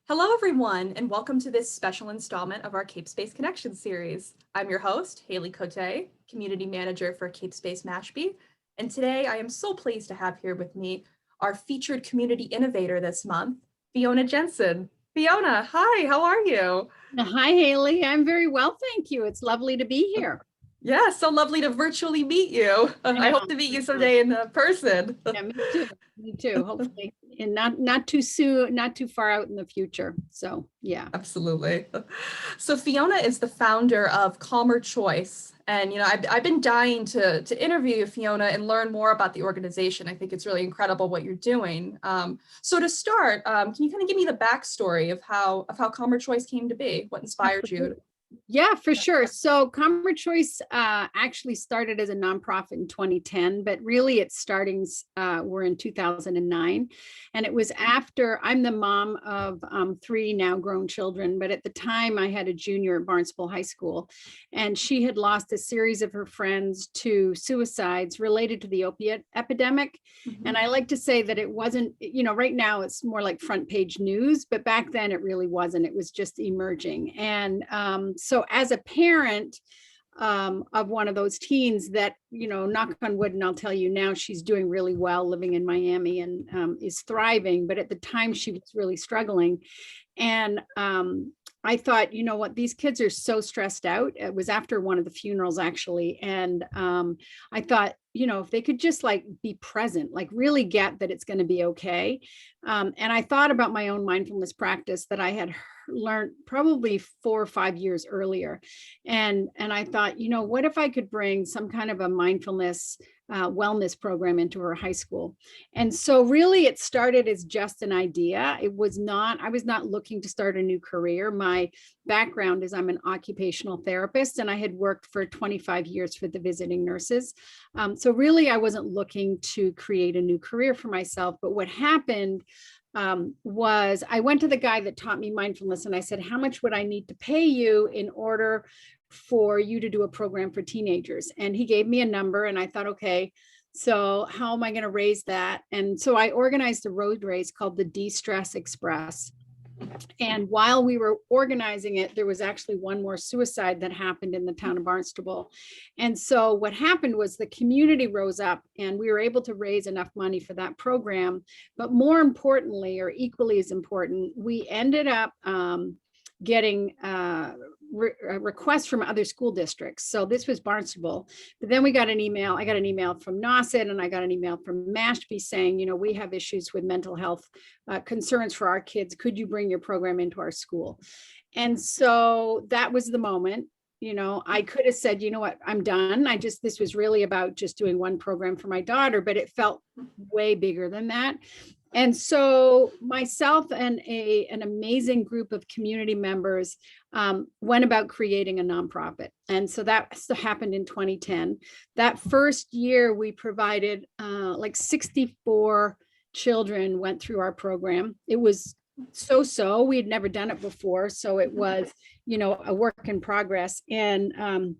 Hello, everyone, and welcome to this special installment of our CapeSpace Connection series. I'm your host, Haley Cote, Community Manager for CapeSpace Mashpee, and today I am so pleased to have here with me our featured community innovator this month, Fiona Jensen. Fiona, hi, how are you? Hi, Haley. I'm very well, thank you. It's lovely to be here. Yeah, so lovely to virtually meet you. I hope to meet you someday in person. Yeah, me too. Me too. Hopefully, and not too soon, not too far out in the future. So, yeah. Absolutely. So Fiona is the founder of Calmer Choice. And, I've been dying to interview you, Fiona, and learn more about the organization. I think it's really incredible what you're doing. So to start, can you kind of give me the backstory of how Calmer Choice came to be? What inspired you? Yeah, for sure. So Calmer Choice actually started as a nonprofit in 2010, but really its startings were in 2009. And it was after I'm the mom of three now grown children, but at the time I had a junior at Barnstable High School, and she had lost a series of her friends to suicides related to the opiate epidemic. And I like to say that it wasn't, right now it's more like front page news, but back then it really wasn't. It was just emerging. And so as a parent of one of those teens that, knock on wood, and I'll tell you now, she's doing really well living in Miami and is thriving. But at the time she was really struggling. And I thought, you know what, these kids are so stressed out. It was after one of the funerals, actually. And I thought, if they could just like be present, like really get that it's going to be okay. And I thought about my own mindfulness practice that I had learned probably 4 or 5 years earlier. And I thought, what if I could bring some kind of a mindfulness wellness program into her high school? And so really it started as just an idea. I was not looking to start a new career. My background is I'm an occupational therapist, and I had worked for 25 years for the visiting nurses. So really I wasn't looking to create a new career for myself. But what happened was I went to the guy that taught me mindfulness, and I said, how much would I need to pay you in order for you to do a program for teenagers? And he gave me a number, and I thought, okay, so how am I going to raise that? And so I organized a road race called the De-Stress Express. And while we were organizing it, there was actually one more suicide that happened in the town of Barnstable. And so what happened was the community rose up, and we were able to raise enough money for that program. But more importantly, or equally as important, we ended up getting requests from other school districts. So this was Barnstable, but then I got an email from Nauset, and I got an email from Mashpee saying, we have issues with mental health concerns for our kids. Could you bring your program into our school? And so that was the moment. I could have said, what, I'm done. This was really about just doing one program for my daughter, but it felt way bigger than that. And so myself and an amazing group of community members went about creating a nonprofit. And so that happened in 2010. That first year, we provided like 64 children went through our program. It was so we had never done it before. So it was, a work in progress. And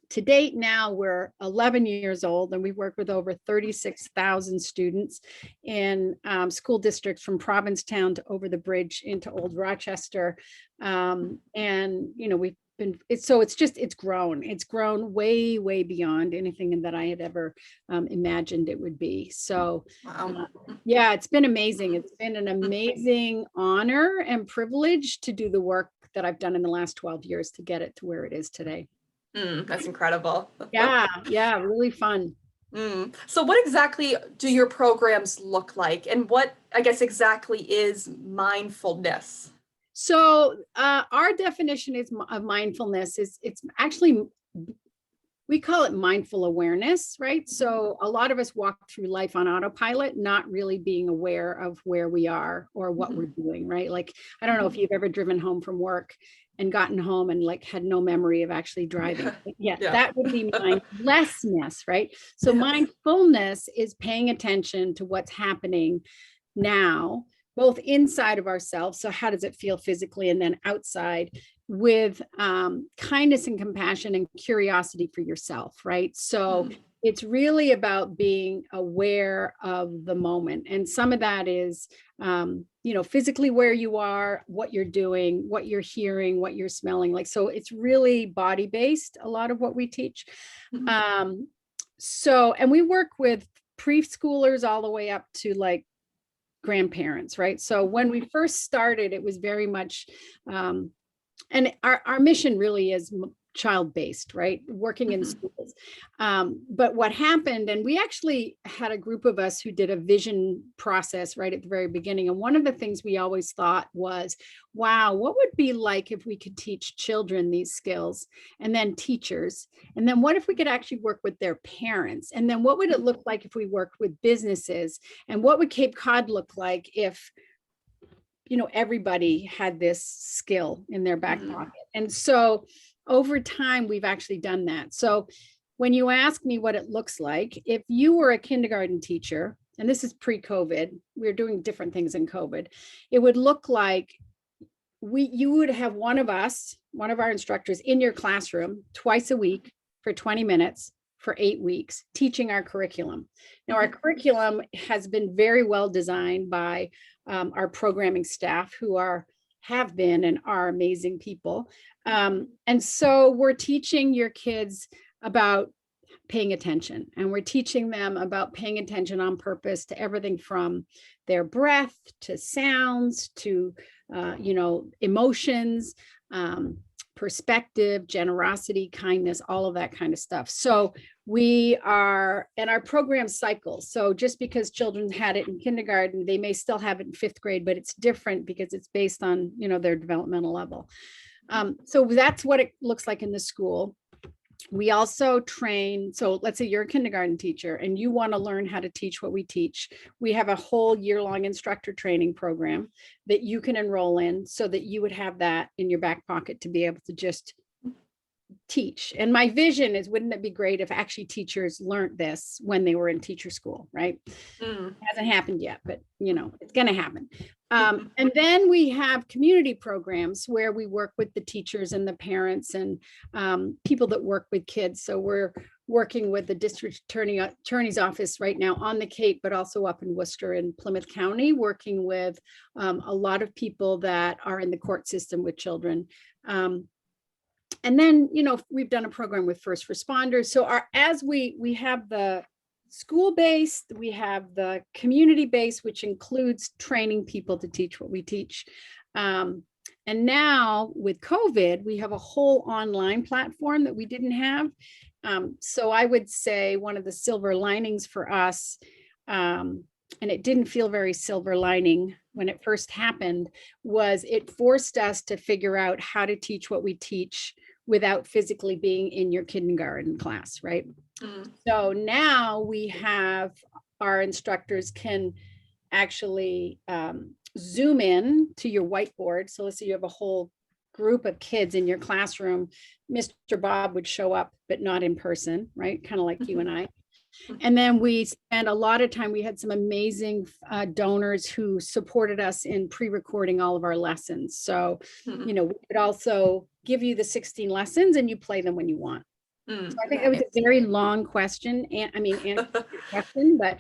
to date now, we're 11 years old, and we work with over 36,000 students in school districts from Provincetown to over the bridge into Old Rochester. And, we've been, it's grown way beyond anything that I had ever imagined it would be. So, yeah, it's been amazing. It's been an amazing honor and privilege to do the work that I've done in the last 12 years to get it to where it is today. That's incredible. Yeah, really fun. So what exactly do your programs look like, and what, I guess, exactly is mindfulness? So our definition of mindfulness is it's actually, we call it mindful awareness, right? So a lot of us walk through life on autopilot, not really being aware of where we are or what we're doing, right? Like, I don't know if you've ever driven home from work and gotten home and like had no memory of actually driving. Yeah. That would be mindlessness, right? So mindfulness is paying attention to what's happening now, both inside of ourselves. So how does it feel physically, and then outside, with kindness and compassion and curiosity for yourself, right? So it's really about being aware of the moment. And some of that is, physically where you are, what you're doing, what you're hearing, what you're smelling like. So it's really body based, a lot of what we teach. And we work with preschoolers all the way up to like grandparents, right? So when we first started, it was very much, and our mission really is child-based, right? Working in schools. But what happened, and we actually had a group of us who did a vision process right at the very beginning. And one of the things we always thought was, wow, what would it be like if we could teach children these skills and then teachers? And then what if we could actually work with their parents? And then what would it look like if we worked with businesses? And what would Cape Cod look like if everybody had this skill in their back pocket? And so over time, we've actually done that. So when you ask me what it looks like, if you were a kindergarten teacher, and this is pre-COVID, we were doing different things in COVID, it would look like you would have one of our instructors in your classroom twice a week for 20 minutes for 8 weeks, teaching our curriculum. Now, our curriculum has been very well designed by our programming staff who have been and are amazing people. And so we're teaching your kids about paying attention, and we're teaching them about paying attention on purpose to everything from their breath to sounds to, emotions, perspective, generosity, kindness, all of that kind of stuff. So and our program cycles. So just because children had it in kindergarten, they may still have it in 5th grade, but it's different because it's based on, their developmental level. So that's what it looks like in the school. We also train. So let's say you're a kindergarten teacher and you want to learn how to teach what we teach. We have a whole year-long instructor training program that you can enroll in so that you would have that in your back pocket to be able to just teach. And my vision is, wouldn't it be great if actually teachers learned this when they were in teacher school, right? It hasn't happened yet, but it's going to happen. And then we have community programs where we work with the teachers and the parents and people that work with kids. So we're working with the district attorney's office right now on the Cape, but also up in Worcester and Plymouth County, working with a lot of people that are in the court system with children. And then, we've done a program with first responders. So we have the school-based, we have the community-based, which includes training people to teach what we teach. And now with COVID, we have a whole online platform that we didn't have. So I would say one of the silver linings for us, and it didn't feel very silver lining when it first happened, was it forced us to figure out how to teach what we teach without physically being in your kindergarten class, right? So now we have our instructors can actually zoom in to your whiteboard. So let's say you have a whole group of kids in your classroom. Mr. Bob would show up, but not in person, right? Kind of like you and I. And then we spent a lot of time, we had some amazing donors who supported us in pre-recording all of our lessons. So, we could also give you the 16 lessons and you play them when you want. So I think that was a very long question. Answer your question, but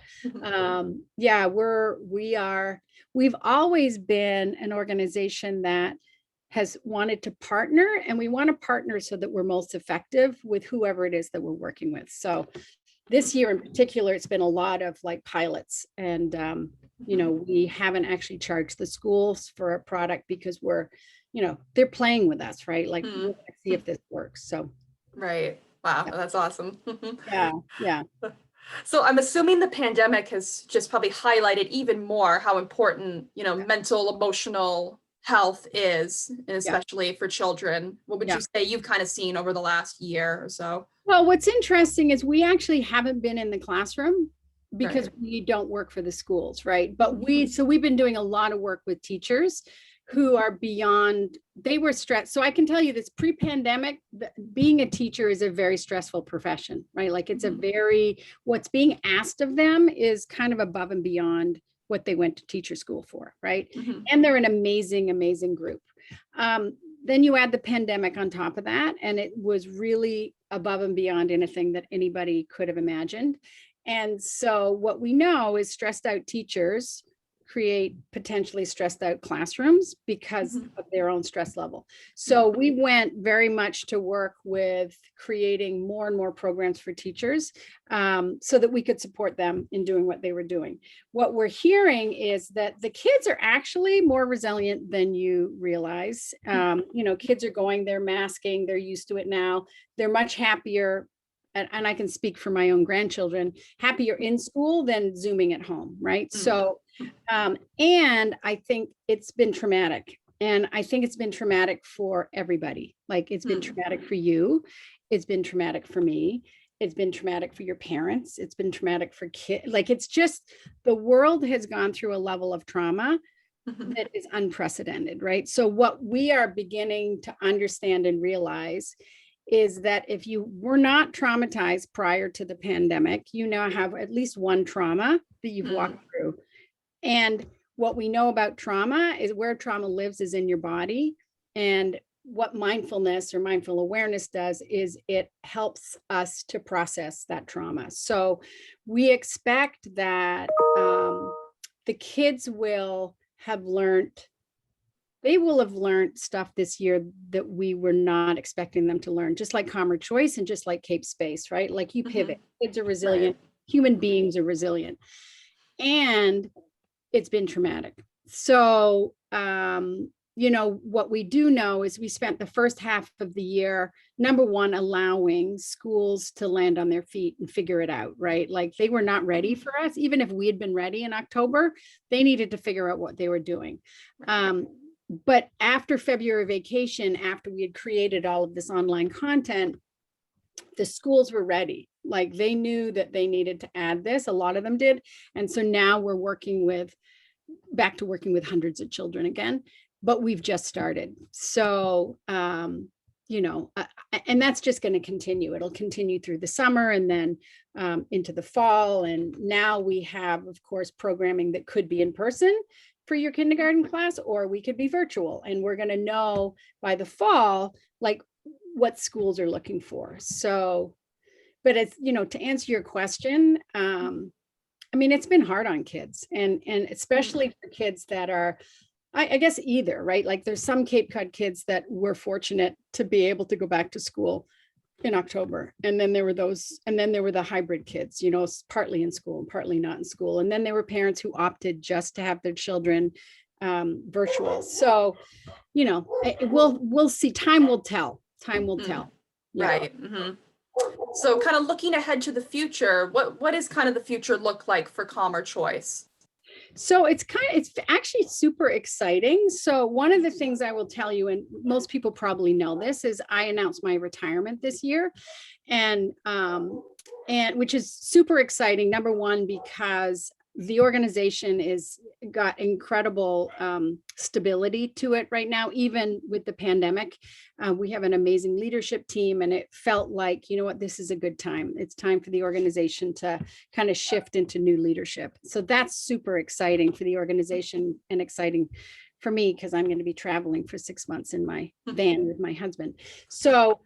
we've always been an organization that has wanted to partner, and we want to partner so that we're most effective with whoever it is that we're working with. So this year in particular, it's been a lot of like pilots, and we haven't actually charged the schools for a product because they're playing with us, right? Like we're gonna see if this works. So right. Wow, that's awesome. Yeah. So I'm assuming the pandemic has just probably highlighted even more how important, mental, emotional health is, and especially for children. What would you say you've kind of seen over the last year or so? Well, what's interesting is we actually haven't been in the classroom because we don't work for the schools, right? But we've been doing a lot of work with teachers who are beyond, they were stressed. So I can tell you this, pre-pandemic, being a teacher is a very stressful profession, right? Like it's what's being asked of them is kind of above and beyond what they went to teacher school for, right? And they're an amazing, amazing group. then you add the pandemic on top of that, and it was really above and beyond anything that anybody could have imagined. And so what we know is stressed out teachers create potentially stressed out classrooms because of their own stress level. So we went very much to work with creating more and more programs for teachers so that we could support them in doing what they were doing. What we're hearing is that the kids are actually more resilient than you realize. You know, kids are going, they're masking, they're used to it now. They're much happier. And I can speak for my own grandchildren, happier in school than Zooming at home, right? So, and I think it's been traumatic. And I think it's been traumatic for everybody. Like it's been traumatic for you. It's been traumatic for me. It's been traumatic for your parents. It's been traumatic for kids. Like it's just, the world has gone through a level of trauma that is unprecedented, right? So what we are beginning to understand and realize is that if you were not traumatized prior to the pandemic, you now have at least one trauma that you've walked through. And what we know about trauma is where trauma lives is in your body. And what mindfulness or mindful awareness does is it helps us to process that trauma. So we expect that the kids will have learned, they will have learned stuff this year that we were not expecting them to learn, just like Calmer Choice and just like CapeSpace, right? Like you pivot, kids are resilient, human beings are resilient, and it's been traumatic. So, you know, what we do know is we spent the first half of the year, number one, allowing schools to land on their feet and figure it out, right? Like they were not ready for us. Even if we had been ready in October, they needed to figure out what they were doing. But after February vacation, after we had created all of this online content, the schools were ready. Like they knew that they needed to add this. A lot of them did. And so now we're back to working with hundreds of children again, but we've just started. So, you know, and that's just going to continue. It'll continue through the summer and then into the fall. And now we have, of course, programming that could be in person for your kindergarten class, or we could be virtual. And we're going to know by the fall, like what schools are looking for. So, but it's, you know, to answer your question, I mean, it's been hard on kids and especially for kids that are, I guess either, right? Like there's some Cape Cod kids that were fortunate to be able to go back to school in October. And then there were the hybrid kids, you know, partly in school and partly not in school. And then there were parents who opted just to have their children virtual. So, you know, we'll see. Time will tell. Time will tell. Yeah. Right. So kind of looking ahead to the future, what is kind of the future look like for Calmer Choice? So it's actually super exciting. So one of the things I will tell you, and most people probably know this, is I announced my retirement this year, and which is super exciting. Number one, because the organization got incredible stability to it right now, even with the pandemic. We have an amazing leadership team, and it felt like, you know what, this is a good time. It's time for the organization to kind of shift into new leadership. So that's super exciting for the organization and exciting for me because I'm going to be traveling for 6 months in my van with my husband. So,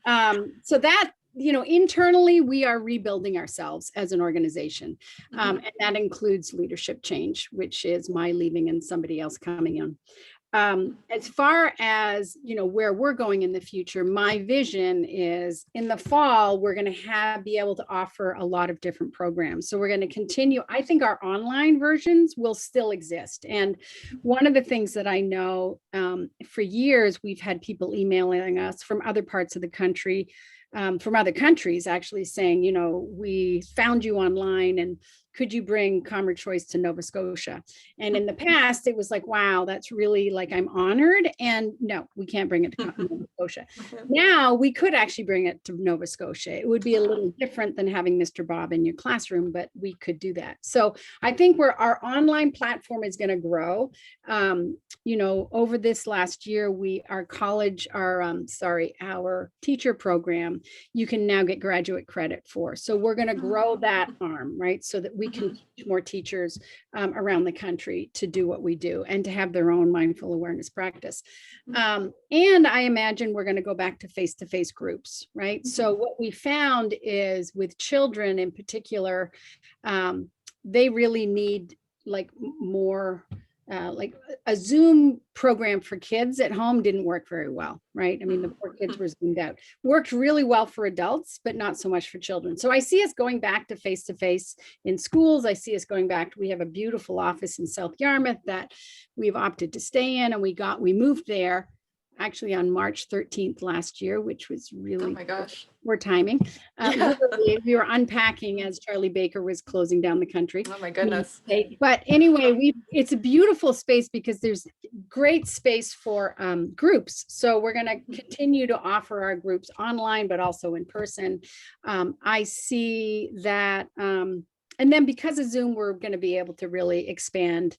so that, you know, internally, we are rebuilding ourselves as an organization. And that includes leadership change, which is my leaving and somebody else coming in. As far as, you know, where we're going in the future, my vision is in the fall, we're going to be able to offer a lot of different programs. So we're going to continue. I think our online versions will still exist. And one of the things that I know for years, we've had people emailing us from other parts of the country, from other countries actually saying, you know, we found you online and could you bring Calmer Choice to Nova Scotia? And in the past, it was like, wow, that's really like, I'm honored. And no, we can't bring it to Nova Scotia. Now we could actually bring it to Nova Scotia. It would be a little different than having Mr. Bob in your classroom, but we could do that. So I think our online platform is going to grow. You know, over this last year, our teacher program, you can now get graduate credit for. So we're going to grow that arm, right? So that we we can teach more teachers around the country to do what we do and to have their own mindful awareness practice. And I imagine we're going to go back to face-to-face groups, right? So what we found is with children in particular, they really need like more, like a Zoom program for kids at home didn't work very well, right? I mean, the poor kids were zoomed out. Worked really well for adults, but not so much for children. So I see us going back to face in schools. I see us going back. We have a beautiful office in South Yarmouth that we've opted to stay in, and we moved there actually on March 13th last year, which was really, oh my gosh, poor timing. We were unpacking as Charlie Baker was closing down the country. oh my goodness. But anyway, it's a beautiful space because there's great space for groups. So we're going to continue to offer our groups online, but also in person. I see that, and then because of Zoom, we're going to be able to really expand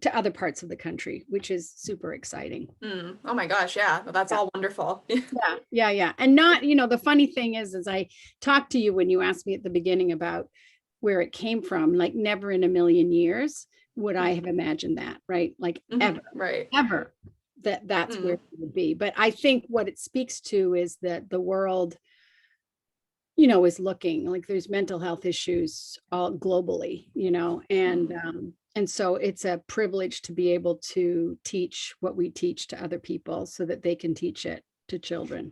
to other parts of the country, which is super exciting. Oh my gosh, yeah, well, that's all wonderful. Yeah. And not, the funny thing is I talked to you when you asked me at the beginning about where it came from, like never in a million years would I have imagined that, right? Like ever that's where it would be. But I think what it speaks to is that the world, is looking like there's mental health issues all globally, and so it's a privilege to be able to teach what we teach to other people so that they can teach it to children.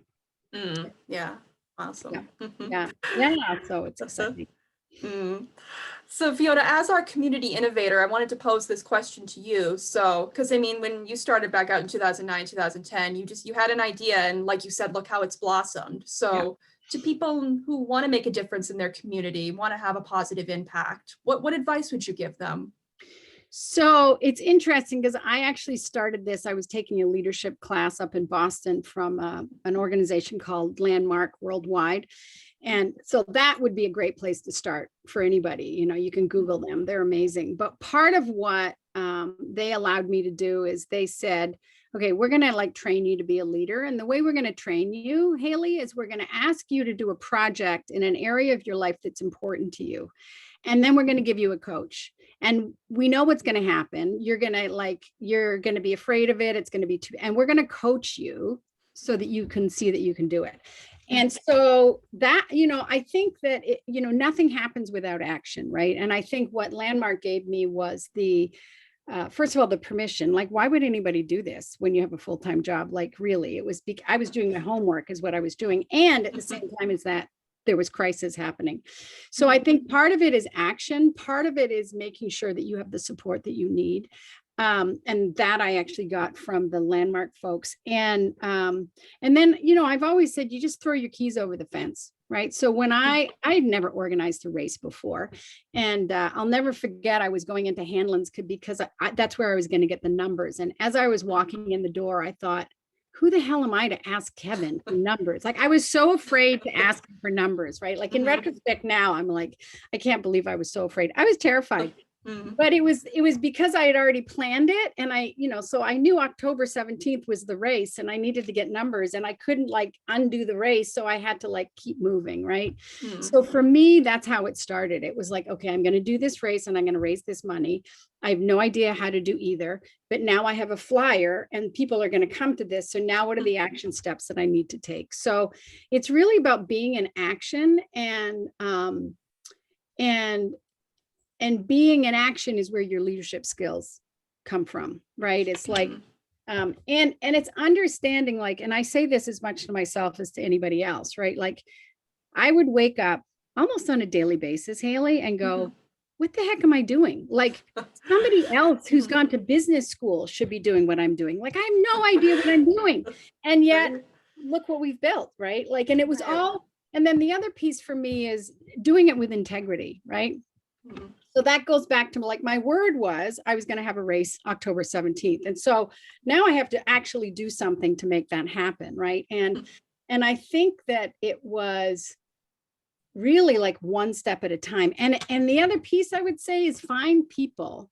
Yeah, awesome. Yeah. So it's exciting. So Fiona, as our community innovator, I wanted to pose this question to you. So, because I mean, when you started back out in 2009, 2010, you had an idea, and like you said, look how it's blossomed. So to people who want to make a difference in their community, want to have a positive impact, what advice would you give them? So it's interesting because I actually started this. I was taking a leadership class up in Boston from an organization called Landmark Worldwide. And so that would be a great place to start for anybody. You can Google them. They're amazing. But part of what they allowed me to do is they said, okay, we're going to train you to be a leader. And the way we're going to train you, Haley, is we're going to ask you to do a project in an area of your life that's important to you. And then we're going to give you a coach. And we know what's going to happen. You're going to be afraid of it. It's going to be and we're going to coach you so that you can see that you can do it. And so that, I think that, nothing happens without action, right? And I think what Landmark gave me was first of all, the permission. Like, why would anybody do this when you have a full-time job? Like, really, I was doing my homework is what I was doing. And at the same time as that, there was crisis happening. So I think part of it is action. Part of it is making sure that you have the support that you need. And that I actually got from the Landmark folks. And then, I've always said, you just throw your keys over the fence, right? So when I'd never organized a race before, and I'll never forget, I was going into Hanlon's because that's where I was going to get the numbers. And as I was walking in the door, I thought, who the hell am I to ask Kevin for numbers? Like, I was so afraid to ask him for numbers, right? Like in retrospect now, I'm like, I can't believe I was so afraid. I was terrified. But it was because I had already planned it. And so I knew October 17th was the race and I needed to get numbers and I couldn't undo the race. So I had to keep moving. Right. So for me, that's how it started. It was like, okay, I'm going to do this race and I'm going to raise this money. I have no idea how to do either, but now I have a flyer and people are going to come to this. So now what are the action steps that I need to take? So it's really about being in action and being in action is where your leadership skills come from, right? It's like, and it's understanding, and I say this as much to myself as to anybody else, right? Like I would wake up almost on a daily basis, Haley, and go, what the heck am I doing? Like somebody else who's gone to business school should be doing what I'm doing. Like I have no idea what I'm doing. And yet look what we've built, right? And it was all, and then the other piece for me is doing it with integrity, right? So that goes back to my word was I was going to have a race October 17th. And so now I have to actually do something to make that happen. Right. And I think that it was really one step at a time. And the other piece I would say is find people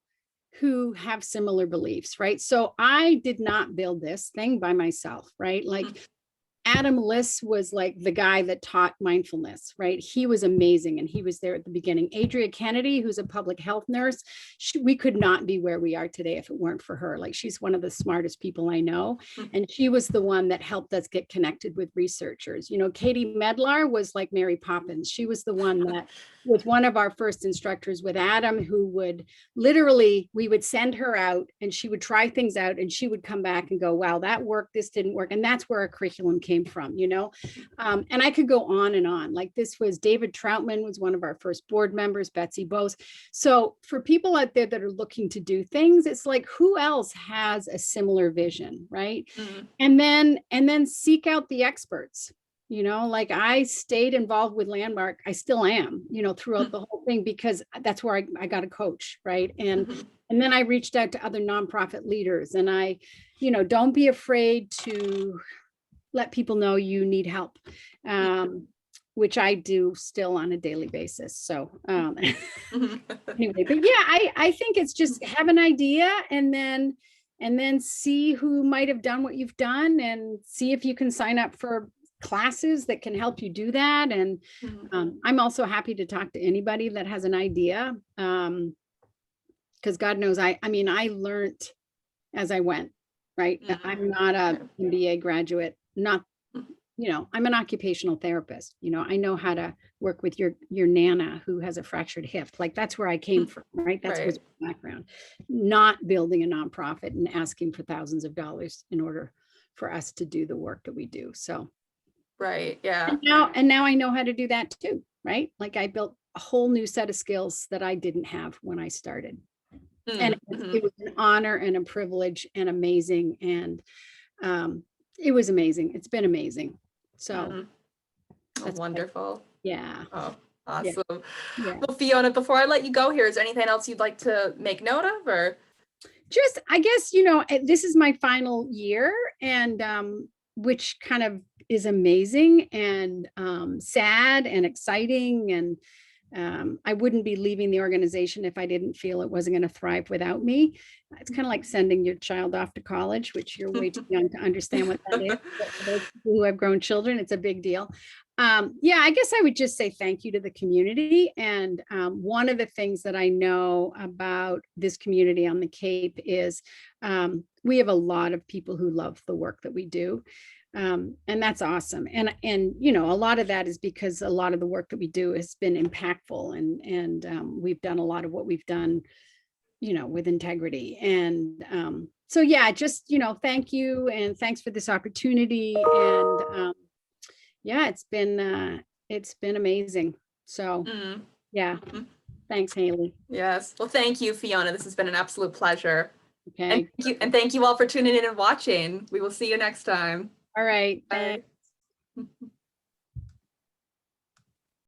who have similar beliefs. Right. So I did not build this thing by myself. Right. Adam Liss was like the guy that taught mindfulness, right? He was amazing. And he was there at the beginning. Adria Kennedy, who's a public health nurse, we could not be where we are today if it weren't for her. Like, she's one of the smartest people I know. And she was the one that helped us get connected with researchers. You know, Katie Medlar was like Mary Poppins. She was the one that was one of our first instructors with Adam, who would literally, we would send her out and she would try things out and she would come back and go, wow, that worked, this didn't work. And that's where our curriculum came from, you know? And I could go on and on. Like, this was David Troutman was one of our first board members, Betsy Bose. So for people out there that are looking to do things, it's like, who else has a similar vision, right? And then seek out the experts. You know, like, I stayed involved with Landmark. I still am, you know, throughout the whole thing, because that's where I got a coach, right? And then I reached out to other nonprofit leaders, and I, you know, don't be afraid to let people know you need help, which I do still on a daily basis. So anyway, but yeah, I think it's just have an idea and then see who might have done what you've done, and see if you can sign up for classes that can help you do that. And I'm also happy to talk to anybody that has an idea, because God knows, I mean, I learned as I went, right? I'm not a MBA graduate, not, you know, I'm an occupational therapist. You know, I know how to work with your Nana who has a fractured hip. Like, that's where I came from, right? That's was my background. Not building a nonprofit and asking for thousands of dollars in order for us to do the work that we do. So Right. Yeah. and now I know how to do that too, right? Like, I built a whole new set of skills that I didn't have when I started. And it was an honor and a privilege and amazing. And it was amazing. It's been amazing. So that's wonderful. Yeah. Oh, awesome. Yeah. Well, Fiona, before I let you go here, is there anything else you'd like to make note of, or? Just, I guess, you know, this is my final year, and which kind of is amazing and sad and exciting. And I wouldn't be leaving the organization if I didn't feel it wasn't going to thrive without me. It's kind of like sending your child off to college, which you're way too young to understand what that is. But for those who have grown children, it's a big deal. Yeah, I guess I would just say thank you to the community. And one of the things that I know about this community on the Cape is we have a lot of people who love the work that we do. And that's awesome. And, you know, a lot of that is because a lot of the work that we do has been impactful, and we've done a lot of what we've done, you know, with integrity. And so, yeah, just, you know, thank you. And thanks for this opportunity. And yeah, it's been amazing. So yeah, thanks, Haley. Yes. Well, thank you, Fiona. This has been an absolute pleasure. Okay. And thank you all for tuning in and watching. We will see you next time. All right. Bye. Thanks.